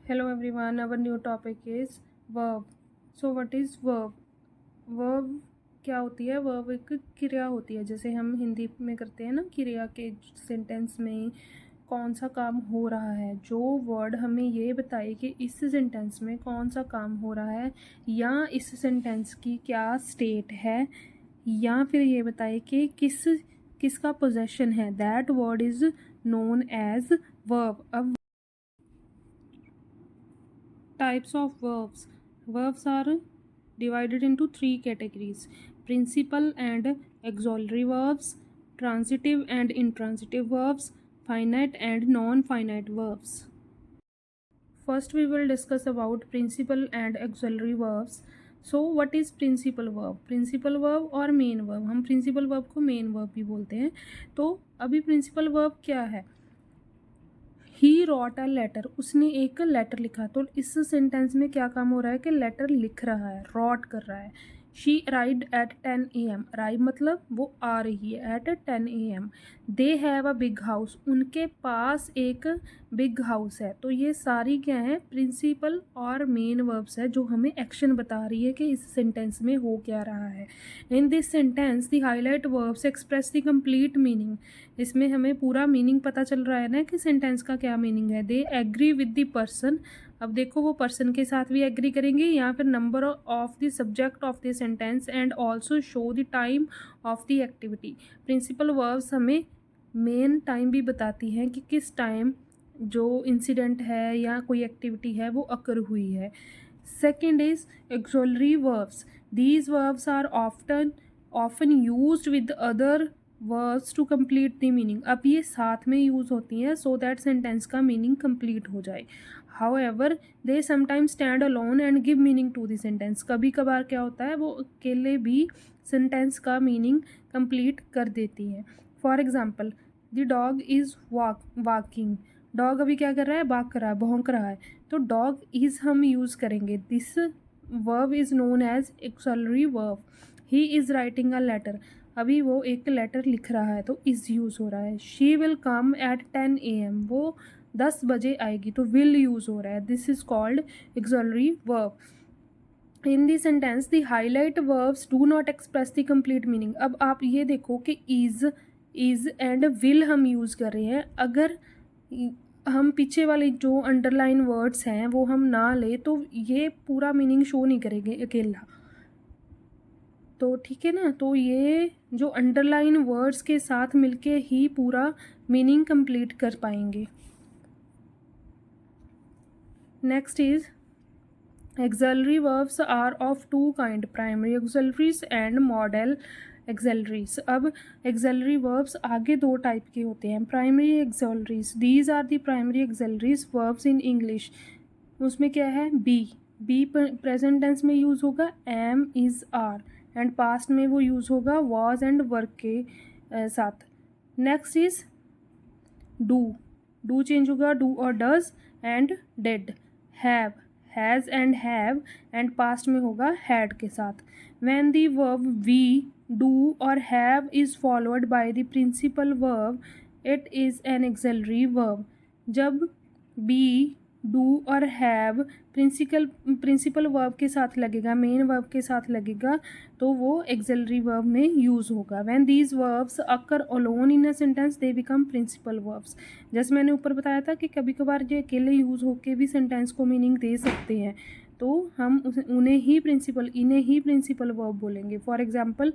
Hello everyone, our new topic is verb. So what is verb? Verb क्या होती है? verb एक क्रिया होती है, जैसे हम हिंदी में करते हैं ना, क्रिया के सेंटेंस में कौन सा काम हो रहा है, जो वर्ड हमें ये बताए कि इस सेंटेंस में कौन सा काम हो रहा है, या इस सेंटेंस की क्या स्टेट है, या फिर ये बताए कि किसका पोजेशन है, that word is known as verb. अब types of verbs. Verbs are divided into three categories: principal and auxiliary verbs, transitive and intransitive verbs, finite and non-finite verbs. First we will discuss about principal and auxiliary verbs. So what is principal verb? Principal verb और main verb, हम principal verb को main verb भी बोलते हैं. तो अभी principal verb क्या है? ही रॉट अ लेटर, उसने एक लेटर लिखा. तो इस सेंटेंस में क्या काम हो रहा है कि लेटर लिख रहा है, रॉट कर रहा है. She arrived at 10 AM. Arrive मतलब वो आ रही है, at 10 AM. They have a big house, उनके पास एक बिग हाउस है. तो ये सारी क्या है? प्रिंसिपल और मेन वर्ब्स है, जो हमें एक्शन बता रही है कि इस सेंटेंस में हो क्या रहा है. In this sentence the highlight verbs express the complete meaning. इसमें हमें पूरा मीनिंग पता चल रहा है ना कि सेंटेंस का क्या मीनिंग है. They agree with the person. अब देखो, वो पर्सन के साथ भी एग्री करेंगे, या फिर number of the subject of the sentence and also show the time of the activity. Principal verbs हमें मेन टाइम भी बताती हैं कि किस टाइम जो इंसिडेंट है या कोई एक्टिविटी है वो अकर हुई है. Second is auxiliary verbs. These verbs are often used with other verbs to complete the meaning. अब ये साथ में यूज़ होती हैं सो दैट सेंटेंस का मीनिंग कंप्लीट हो जाए. However they sometimes stand alone and give meaning to the sentence. कभी कभार क्या होता है, वो अकेले भी सेंटेंस का मीनिंग कंप्लीट कर देती हैं. For example, the dog is walking. Dog अभी क्या कर रहा है? बाक कर रहा है, भौंक रहा है. तो डॉग इज़ हम यूज़ करेंगे. This verb is known as auxiliary verb. He is writing a letter. अभी वो एक लेटर लिख रहा है तो इज़ यूज़ हो रहा है. She will come at 10 AM. वो 10 बजे आएगी, तो विल यूज़ हो रहा है. This is called axillary verb. In the sentence the highlight verbs do not express the complete meaning. अब आप ये देखो कि इज़ एंड विल हम यूज़ कर रहे हैं. अगर हम पीछे वाले जो अंडरलाइन वर्ड्स हैं वो हम ना ले तो ये पूरा मीनिंग शो नहीं करेंगे अकेला. तो ठीक है ना, तो ये जो अंडरलाइन वर्ड्स के साथ मिलके ही पूरा मीनिंग कंप्लीट कर पाएंगे. Next is auxiliary verbs are of two kind: primary auxiliaries and model auxiliaries. अब auxiliary verbs आगे दो टाइप के होते हैं. primary auxiliaries, these are the primary auxiliaries verbs in English. उसमें क्या है? बी प्रेजेंट टेंस में यूज़ होगा, am is are, and past में वो यूज़ होगा वॉज एंड वर्क के साथ. नेक्स्ट इज डू चेंज होगा, डू और does, and did. Have, has and have, and past में होगा हैड के साथ. When the verb be, do और have is followed by the principal verb, it is an auxiliary verb. जब be, do और have principal verb के साथ लगेगा, मेन वर्ब के साथ लगेगा, तो वो एक्सिलरी वर्ब में यूज़ होगा. When these verbs occur alone in a sentence they become principal verbs. जैसे मैंने ऊपर बताया था कि कभी कभार ये अकेले यूज़ होके भी सेंटेंस को मीनिंग दे सकते हैं, तो हम इन्हें ही प्रिंसिपल वर्ब बोलेंगे. For example,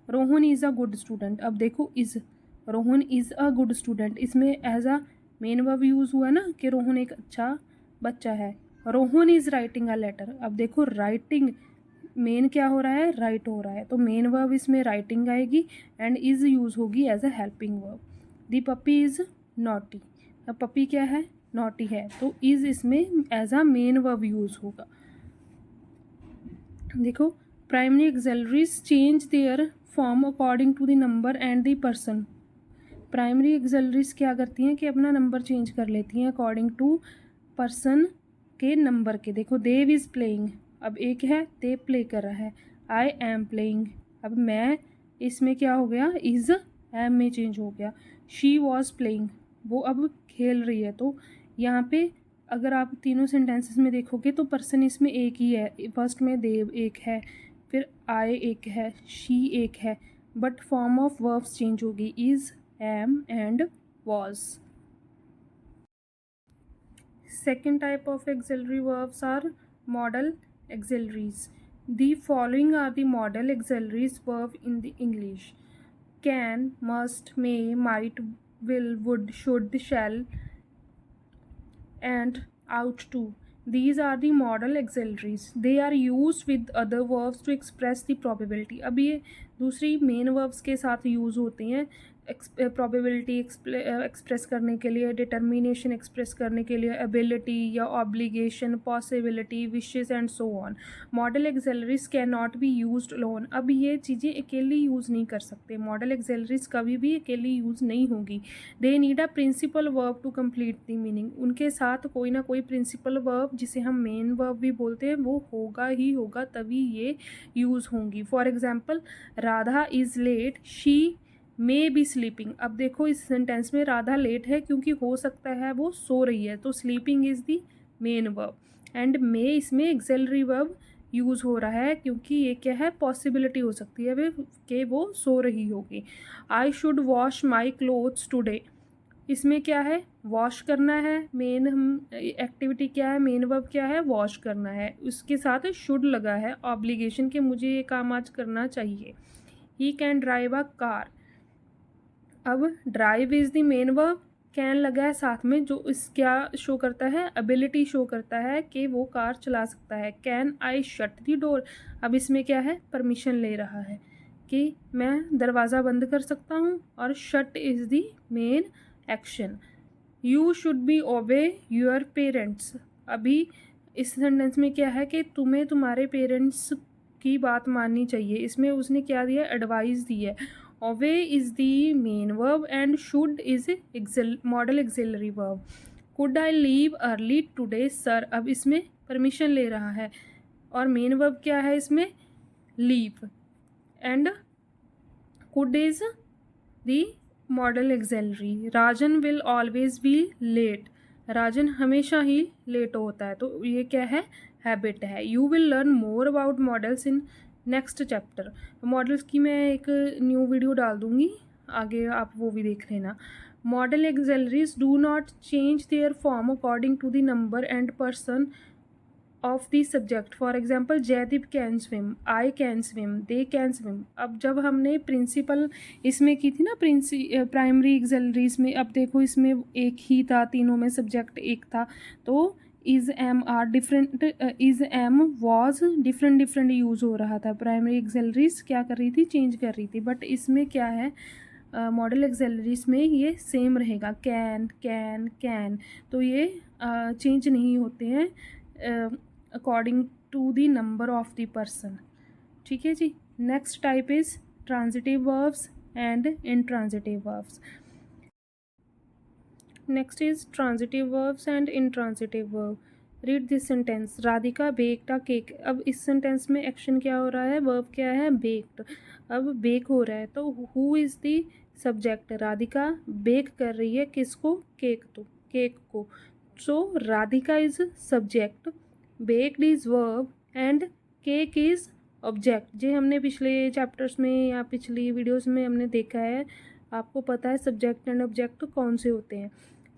Rohan is a good student. अब देखो, Rohan is a good student, इसमें as a main verb use हुआ ना कि रोहन एक अच्छा बच्चा है. Rohan is writing a letter. अब देखो, राइटिंग मेन क्या हो रहा है? राइट हो रहा है, तो मेन वर्ब इसमें राइटिंग आएगी एंड इज़ यूज़ होगी as a helping verb. The puppy is naughty. अब पपी क्या है? नॉटी है, तो इज़ इसमें as a main verb use होगा. देखो, primary auxiliaries change their form according to the number and the person. Primary auxiliaries क्या करती हैं कि अपना नंबर चेंज कर लेती हैं अकॉर्डिंग टू पर्सन के नंबर के. देखो, देव इज़ प्लेइंग. अब एक है, दे प्ले कर रहा है. I am playing. अब मैं, इसमें क्या हो गया? इज़ एम में चेंज हो गया. शी वॉज प्लेइंग, वो अब खेल रही है, तो यहाँ पे अगर आप तीनों सेंटेंसेस में देखोगे तो पर्सन इसमें एक ही है। फर्स्ट में देव एक है, फिर आई एक है, शी एक है, but form of verbs change होगी, is, am and was. Second type of auxiliary verbs are modal auxiliaries. The following are the modal auxiliaries verb in the English: can, must, may, might, will, would, should, shall, and ought to. These are the modal auxiliaries. They are used with other verbs to express the probability. अब ये दूसरी main verbs के साथ use होती हैं probability express करने के लिए, डिटर्मिनेशन एक्सप्रेस करने के लिए, एबिलिटी या obligation, possibility, wishes and so on. Model auxiliaries can not be used alone. अब ये चीज़ें अकेली यूज़ नहीं कर सकते, मॉडल एक्सेलरीज कभी भी अकेली यूज़ नहीं होगी। They need a principal verb to complete the meaning. उनके साथ कोई ना कोई प्रिंसिपल वर्ब, जिसे हम मेन वर्ब भी बोलते हैं, वो होगा ही होगा, तभी ये यूज़ होंगी। For example, Radha is late, she may be sleeping. अब देखो इस सेंटेंस में राधा लेट है क्योंकि हो सकता है वो सो रही है, तो sleeping is the main verb, and मे इसमें एक्सेलरी वर्ब यूज़ हो रहा है क्योंकि ये क्या है, पॉसिबिलिटी हो सकती है वे कि वो सो रही होगी। I should wash my clothes today, इसमें क्या है, वॉश करना है, मेन हम एक्टिविटी क्या है, मेन वर्ब क्या है, वॉश करना है, उसके साथ शुड लगा है ऑब्लिगेशन के मुझे ये काम आज करना चाहिए। He can drive a car, अब drive is the main verb, can लगा है साथ में, जो इस क्या शो करता है, एबिलिटी शो करता है कि वो कार चला सकता है। Can I shut the door, अब इसमें क्या है, परमिशन ले रहा है कि मैं दरवाज़ा बंद कर सकता हूँ, और shut is the main action. You should be ओबे योर पेरेंट्स, अभी इस सेंटेंस में क्या है कि तुम्हें तुम्हारे पेरेंट्स की बात माननी चाहिए, इसमें उसने क्या दिया, एडवाइस दी है। Obey is the main verb and should is modal auxiliary verb. Could I leave early today sir, अब इसमें परमिशन ले रहा है, और मेन वर्ब क्या है इसमें, leave, and could is the modal auxiliary. Rajan will always be late, Rajan हमेशा ही लेट होता है, तो ये क्या है, हैबिट है। You will learn more about models in next chapter, models की मैं एक न्यू वीडियो डाल दूँगी आगे, आप वो भी देख लेना। Modal auxiliaries do not change their form according to the number and person of the subject. For example, Jaydeep can swim, I can swim, they can swim. अब जब हमने प्रिंसिपल इसमें की थी ना, प्राइमरी एक्सेलरीज में, अब देखो इसमें एक ही था, तीनों में सब्जेक्ट एक था, तो is am are different, is am was different use हो रहा था। प्राइमरी एक्सेलरीज क्या कर रही थी, चेंज कर रही थी, बट इसमें क्या है, मॉडल एक्सेलरीज में ये सेम रहेगा, कैन कैन कैन, तो ये चेंज नहीं होते हैं according to the number of the person. ठीक है जी। Next type is transitive verbs and intransitive verbs. Next is transitive verbs and intransitive verb. Read this sentence, Radhika baked a cake. अब इस सेंटेंस में एक्शन क्या हो रहा है, वर्ब क्या है, बेक्ड। अब बेक हो रहा है, तो who is the subject, Radhika bake कर रही है किसको, केक, तो केक को, so Radhika is subject, baked is verb, and cake is object. जे हमने पिछले चैप्टर्स में या पिछली वीडियोस में हमने देखा है, आपको पता है सब्जेक्ट एंड ऑब्जेक्ट कौन से होते हैं।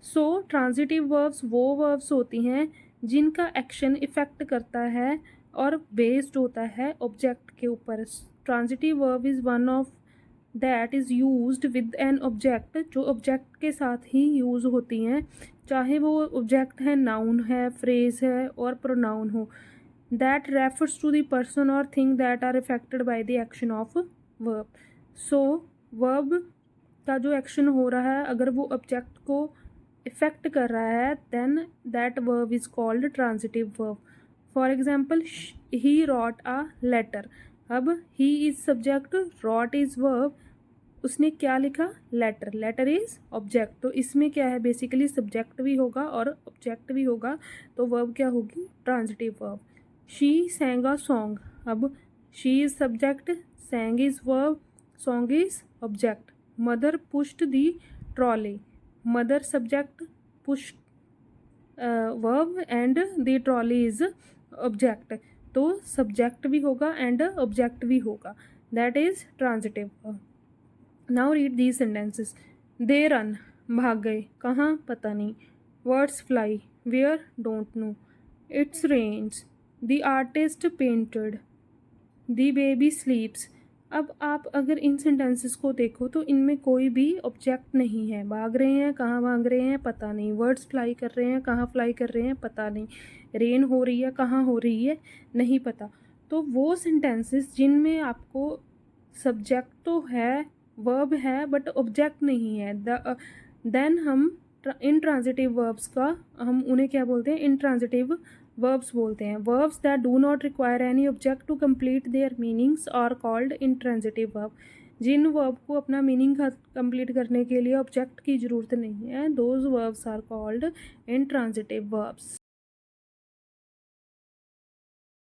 सो ट्रांजिटिव वर्ब्स वो वर्ब्स होती हैं जिनका एक्शन इफेक्ट करता है और बेस्ड होता है ऑब्जेक्ट के ऊपर। Transitive verb is one of that is used with an object, जो ऑब्जेक्ट के साथ ही यूज़ होती हैं, चाहे वो ऑब्जेक्ट है, नाउन है, फ्रेज है, और प्रोनाउन हो। That refers to the person और thing that are affected by the action of verb. So verb का जो एक्शन हो रहा है, अगर वो ऑब्जेक्ट को इफेक्ट कर रहा है, then that verb is called transitive verb. For example, he wrote a letter. अब he is subject, wrote is verb, उसने क्या लिखा, लेटर, लेटर इज ऑब्जेक्ट, तो इसमें क्या है, बेसिकली सब्जेक्ट भी होगा और ऑब्जेक्ट भी होगा, तो वर्ब क्या होगी, transitive verb. She sang a song, अब she is subject, sang is verb, song is object. Mother pushed the trolley, mother subject, push verb and the trolley is object, तो सब्जेक्ट भी होगा and object भी होगा, that is transitive verb. Now read these sentences. They run, भाग गए, कहाँ पता नहीं। Words fly, where don't know. It's rains, the artist painted, the baby sleeps. अब आप अगर इन सेंटेंसेस को देखो तो इनमें कोई भी ऑब्जेक्ट नहीं है। भाग रहे हैं, कहाँ भाग रहे हैं पता नहीं। वर्ड्स फ्लाई कर रहे हैं, कहाँ फ्लाई कर रहे हैं पता नहीं। रेन हो रही है, कहाँ हो रही है नहीं पता। तो वो सेंटेंसेस जिनमें आपको सब्जेक्ट तो है, वर्ब है, बट ऑब्जेक्ट नहीं है, देन हम इनट्रांजिटिव वर्ब्स का हम उन्हें क्या बोलते हैं, इनट्रांजिटिव वर्ब्स बोलते हैं। Verbs that do not require any object to complete their meanings are called intransitive verb. जिन वर्ब को अपना मीनिंग कंप्लीट करने के लिए ऑब्जेक्ट की ज़रूरत नहीं है, those verbs are called intransitive verbs.